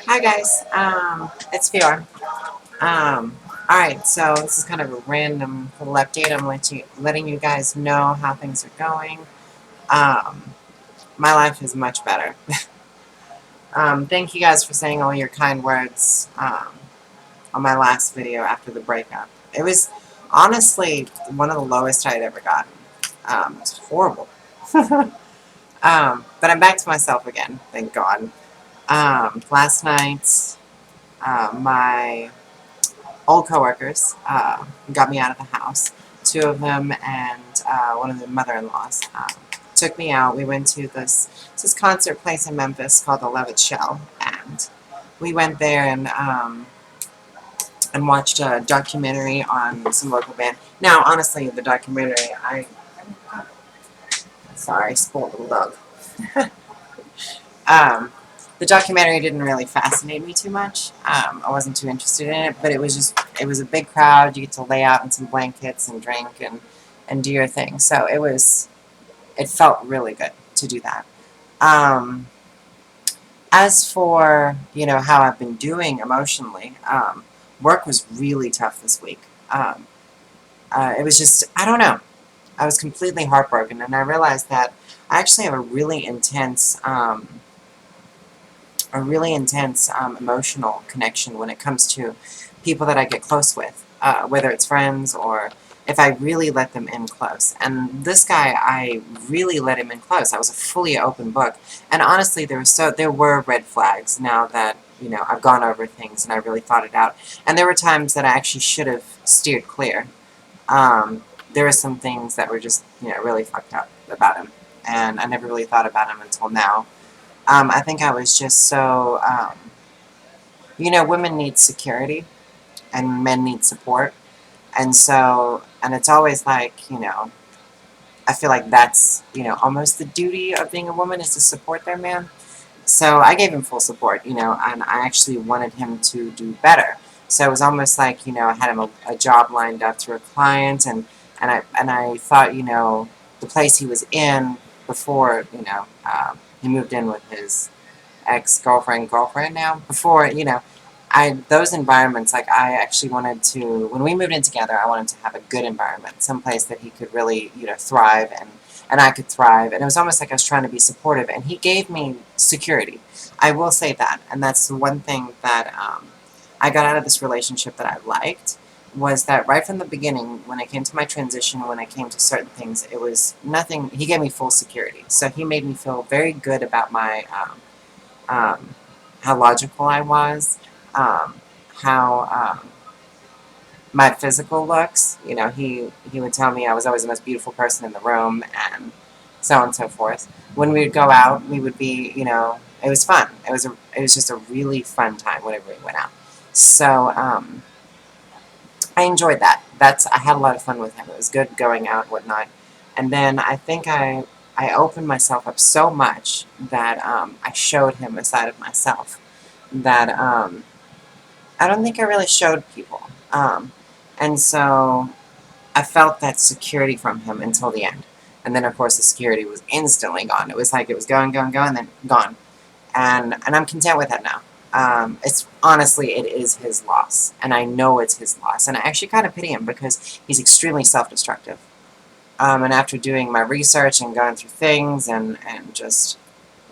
Hi guys, it's Fior. Alright, so this is kind of a random little update. I'm letting you guys know how things are going. Um, my life is much better. Thank you guys for saying all your kind words on my last video after the breakup. It was honestly one of the lowest I'd ever gotten. It's horrible. But I'm back to myself again, thank God. Last night, my old coworkers got me out of the house. Two of them and one of the mother-in-laws took me out. We went to this concert place in Memphis called the Levitt Shell, and we went there and watched a documentary on some local band. Now, honestly, the documentary, sorry, spoiled little dog. Um, the documentary didn't really fascinate me too much. I wasn't too interested in it, but it was a big crowd. You get to lay out in some blankets and drink and do your thing. So it felt really good to do that. Um, as for, how I've been doing emotionally, work was really tough this week. It was just, I don't know. I was completely heartbroken, and I realized that I actually have a really intense emotional connection when it comes to people that I get close with, whether it's friends or if I really let them in close. And this guy, I really let him in close. I was a fully open book. And honestly, there were red flags now that, I've gone over things and I really thought it out. And there were times that I actually should have steered clear. There were some things that were just, really fucked up about him. And I never really thought about him until now. I think I was just so, women need security and men need support. And it's always like, I feel like that's, almost the duty of being a woman is to support their man. So I gave him full support, and I actually wanted him to do better. So it was almost like, I had him a job lined up through a client, and I thought, the place he was in before, he moved in with his girlfriend now. Before, those environments, like I actually wanted to, when we moved in together, I wanted to have a good environment, someplace that he could really, thrive and I could thrive. And it was almost like I was trying to be supportive, and he gave me security. I will say that, and that's the one thing that I got out of this relationship that I liked, was that right from the beginning, when it came to my transition, when it came to certain things, it was nothing, he gave me full security. So he made me feel very good about my, how logical I was, how my physical looks. He would tell me I was always the most beautiful person in the room, and so on and so forth. When we would go out, we would be, it was fun. It was just a really fun time whenever we went out. So I enjoyed that. I had a lot of fun with him. It was good going out and whatnot. And then I think I opened myself up so much that I showed him a side of myself that I don't think I really showed people. And so I felt that security from him until the end. And then, of course, the security was instantly gone. It was like it was going, going, going, and then gone. And I'm content with that now. It's honestly, it is his loss, and I know it's his loss. And I actually kind of pity him because he's extremely self-destructive. And after doing my research and going through things and just,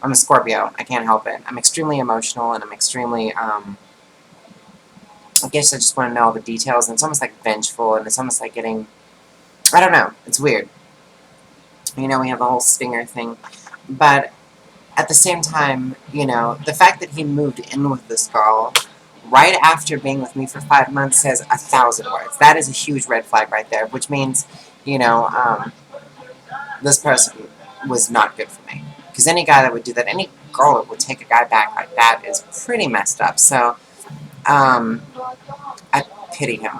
I'm a Scorpio. I can't help it. I'm extremely emotional, and I'm extremely, I guess I just want to know all the details, and it's almost like vengeful, and it's almost like getting, I don't know, it's weird. We have the whole stinger thing, but at the same time, the fact that he moved in with this girl right after being with me for 5 months says 1,000 words. That is a huge red flag right there, which means, you know, um, this person was not good for me. Because any guy that would do that, any girl that would take a guy back like that is pretty messed up. So, um, I pity him.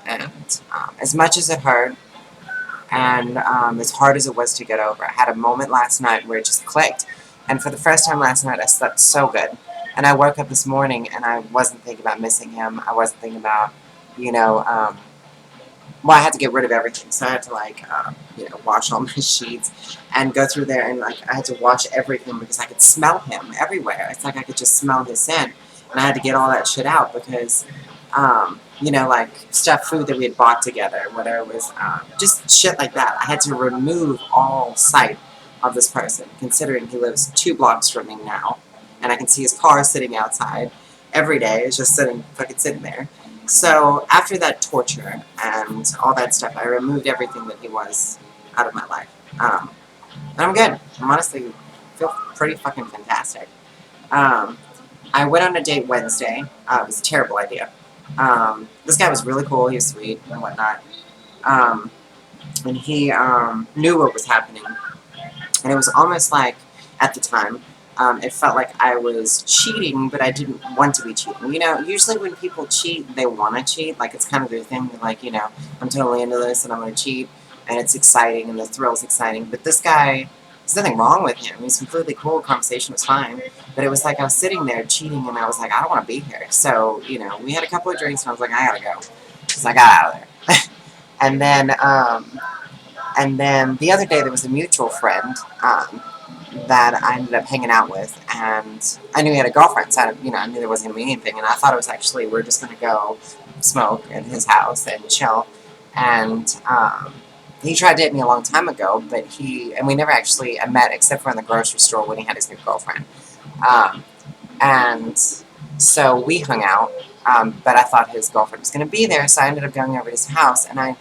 And as much as it hurt, and as hard as it was to get over, I had a moment last night where it just clicked. And for the first time last night, I slept so good. And I woke up this morning, and I wasn't thinking about missing him. I wasn't thinking about, you know, well, I had to get rid of everything. So I had to, like, wash all my sheets and go through there. And, like, I had to wash everything because I could smell him everywhere. It's like I could just smell his scent. and I had to get all that shit out because, you know, like stuff, food that we had bought together, whether it was just shit like that. I had to remove all sight of this person, considering he lives 2 blocks from me now, and I can see his car sitting outside every day. It's just fucking sitting there. So after that torture and all that stuff, I removed everything that he was out of my life. And I'm good. I'm honestly feel pretty fucking fantastic. Um, I went on a date Wednesday. It was a terrible idea. This guy was really cool. He was sweet and whatnot. Um, and he knew what was happening. And it was almost like, at the time, it felt like I was cheating, but I didn't want to be cheating. You know, usually when people cheat, they want to cheat. Like, it's kind of their thing. They're like, you know, I'm totally into this and I'm going to cheat. And it's exciting and the thrill's exciting. But this guy, there's nothing wrong with him. He's completely cool. Conversation was fine. But it was like I was sitting there cheating and I was like, I don't want to be here. So, you know, we had a couple of drinks and I was like, I gotta go. So I got out of there. And then the other day there was a mutual friend that I ended up hanging out with, and I knew he had a girlfriend, so I knew there wasn't going to be anything, and I thought it was actually, we're just going to go smoke in his house and chill, and he tried to date me a long time ago, but we never actually met except for in the grocery store when he had his new girlfriend, and so we hung out, but I thought his girlfriend was going to be there, so I ended up going over to his house, and I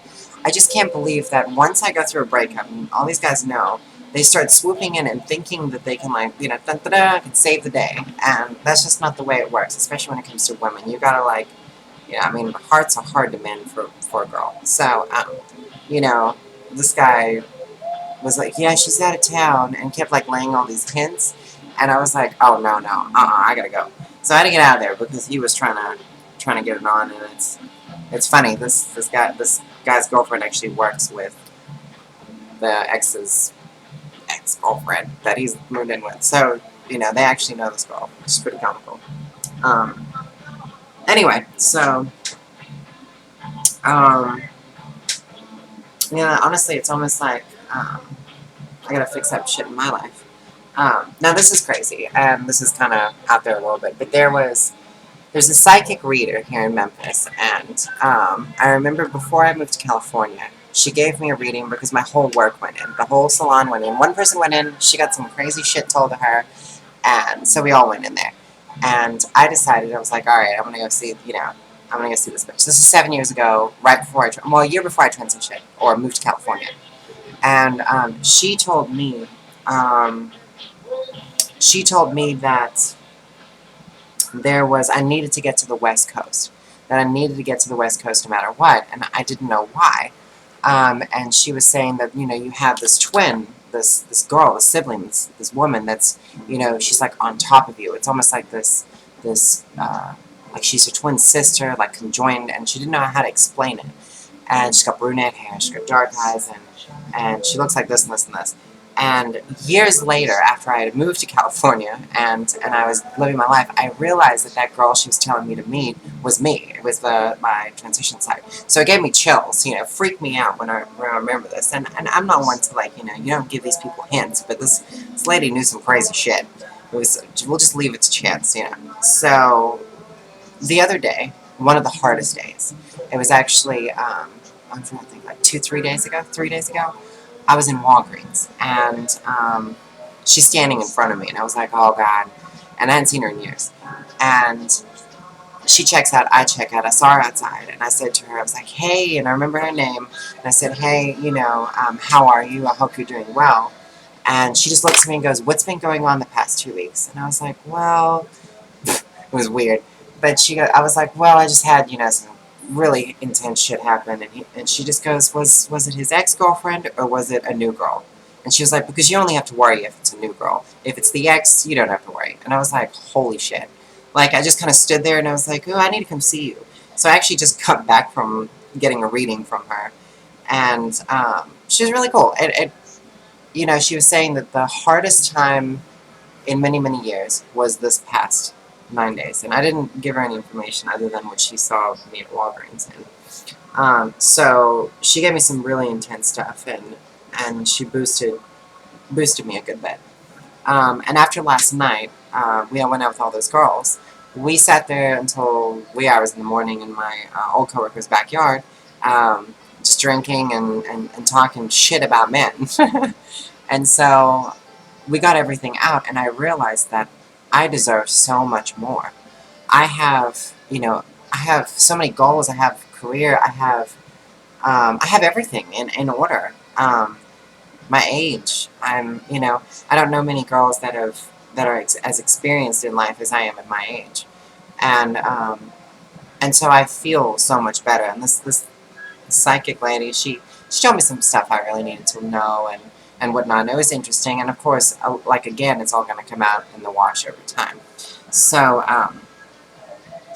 just can't believe that once I go through a breakup, and all these guys know, they start swooping in and thinking that they can, like, you know, da-da-da, can save the day. And that's just not the way it works, especially when it comes to women. You gotta, like, you know, I mean, hearts are hard to mend for a girl. So, you know, this guy was like, yeah, she's out of town, and kept, like, laying all these hints. And I was like, oh, no, I gotta go. So I had to get out of there because he was trying to get it on, and it's funny. This guy's girlfriend actually works with the ex-girlfriend that he's moved in with. So, you know, they actually know this girl, which is pretty comical. Anyway, so, yeah, honestly, it's almost like, I gotta fix up shit in my life. Now this is crazy, and this is kind of out there a little bit, but there's a psychic reader here in Memphis, and I remember before I moved to California, she gave me a reading because my whole work went in. The whole salon went in. One person went in, she got some crazy shit told to her, and so we all went in there. And I decided, I was like, alright, I'm going to go see, I'm going to go see this bitch. This is 7 years ago, right before a year before I transitioned, or moved to California. And she told me that I needed to get to the West Coast. That I needed to get to the West Coast no matter what, and I didn't know why. And she was saying that, you have this twin, this girl, this sibling, this woman that's, she's like on top of you. It's almost like this, like she's your twin sister, like conjoined, and she didn't know how to explain it. And she's got brunette hair, she's got dark eyes, and she looks like this and this and this. And years later, after I had moved to California and I was living my life, I realized that girl she was telling me to meet was me. It was my transition site. So it gave me chills, freaked me out when I remember this. And I'm not one to, like, you don't give these people hints, but this lady knew some crazy shit. We'll just leave it to chance, So the other day, one of the hardest days, it was actually, I'm trying to think, like 3 days ago, I was in Walgreens, and she's standing in front of me, and I was like, oh, God. And I hadn't seen her in years. And she checks out, I check out, I saw her outside, and I said to her, I was like, hey, and I remember her name, and I said, hey, how are you? I hope you're doing well. And she just looks at me and goes, what's been going on the past 2 weeks? And I was like, well, it was weird. But I was like, well, I just had, some really intense shit happened, and she just goes, was it his ex-girlfriend or was it a new girl? And she was like, because you only have to worry if it's a new girl. If it's the ex, you don't have to worry. And I was like, holy shit. Like, I just kind of stood there and I was like, oh, I need to come see you. So I actually just got back from getting a reading from her, and she was really cool. She was saying that the hardest time in many, many years was this past 9 days, and I didn't give her any information other than what she saw me at Walgreens. And so she gave me some really intense stuff, and she boosted me a good bit. And after last night, we all went out with all those girls, we sat there until wee hours in the morning in my old coworker's backyard, just drinking and talking shit about men. And so we got everything out, and I realized that I deserve so much more. I have, I have so many goals. I have career. I have everything in order. My age. I don't know many girls that are as experienced in life as I am at my age, and so I feel so much better. And this psychic lady, she showed me some stuff I really needed to know and whatnot. And it was interesting, and of course, like again, it's all going to come out in the wash over time. So,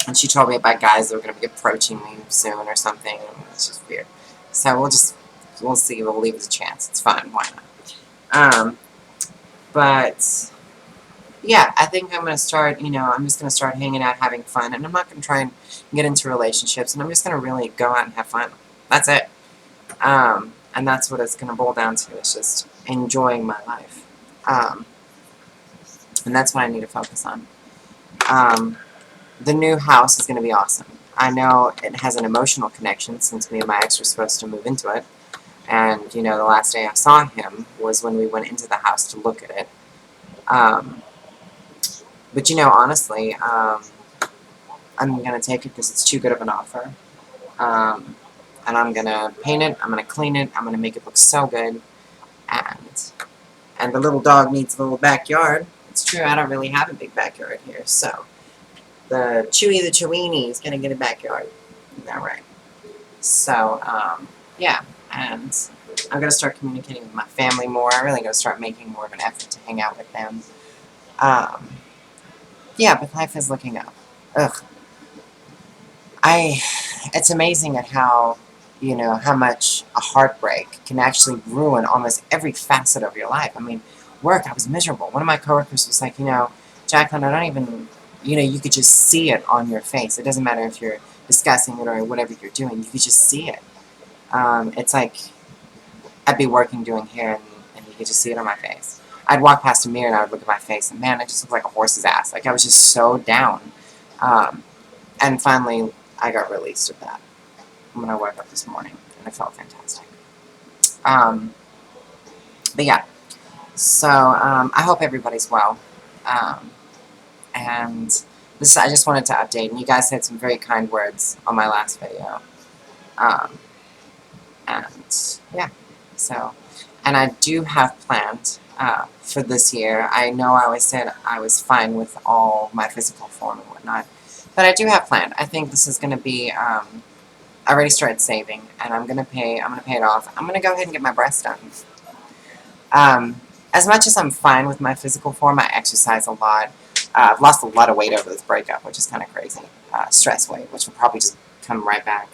and she told me about guys that were going to be approaching me soon or something. And it's just weird. So we'll see. We'll leave it a chance. It's fun. Why not? But yeah, I think I'm going to start, I'm just going to start hanging out, having fun, and I'm not going to try and get into relationships, and I'm just going to really go out and have fun. That's it. And that's what it's going to boil down to. It's just enjoying my life. And that's what I need to focus on. The new house is going to be awesome. I know it has an emotional connection since me and my ex were supposed to move into it. And, the last day I saw him was when we went into the house to look at it. But, honestly, I'm going to take it because it's too good of an offer. And I'm going to paint it, I'm going to clean it, I'm going to make it look so good. And the little dog needs a little backyard. It's true, I don't really have a big backyard here, so the Cheweenie is going to get a backyard. Is that right? So, yeah, and I'm going to start communicating with my family more. I'm really going to start making more of an effort to hang out with them. Yeah, but life is looking up. Ugh. It's amazing at how, how much a heartbreak can actually ruin almost every facet of your life. I mean, work, I was miserable. One of my coworkers was like, Jacqueline, I don't even, you could just see it on your face. It doesn't matter if you're discussing it or whatever you're doing, you could just see it. It's like, I'd be working doing hair and you could just see it on my face. I'd walk past a mirror and I would look at my face and man, I just looked like a horse's ass. Like I was just so down. And finally, I got released of that when I woke up this morning, and I felt fantastic. But yeah, so I hope everybody's well. And I just wanted to update, and you guys said some very kind words on my last video. And yeah, so, and I do have planned for this year. I know I always said I was fine with all my physical form and whatnot, but I do have planned. I think this is going to be, I already started saving, and I'm going to pay it off. I'm going to go ahead and get my breasts done. As much as I'm fine with my physical form, I exercise a lot. I've lost a lot of weight over this breakup, which is kind of crazy. Stress weight, which will probably just come right back.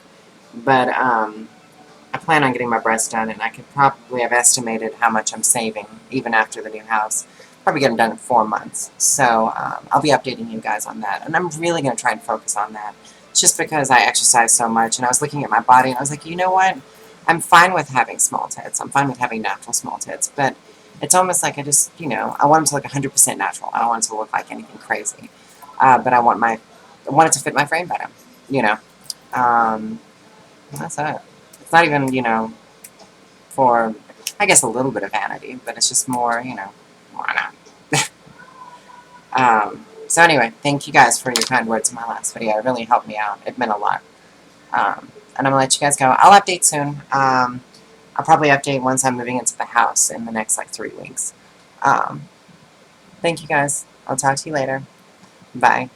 But I plan on getting my breasts done, and I could probably have estimated how much I'm saving, even after the new house. Probably get them done in 4 months. So I'll be updating you guys on that. And I'm really going to try and focus on that. Just because I exercise so much, and I was looking at my body, and I was like, you know what? I'm fine with having small tits. I'm fine with having natural small tits. But it's almost like I just, I want them to look 100% natural. I don't want it to look like anything crazy. But I want it to fit my frame better, That's it. It's not even, for, I guess, a little bit of vanity, but it's just more, why not? So anyway, thank you guys for your kind words in my last video. It really helped me out. It meant a lot. And I'm going to let you guys go. I'll update soon. I'll probably update once I'm moving into the house in the next, 3 weeks. Thank you guys. I'll talk to you later. Bye.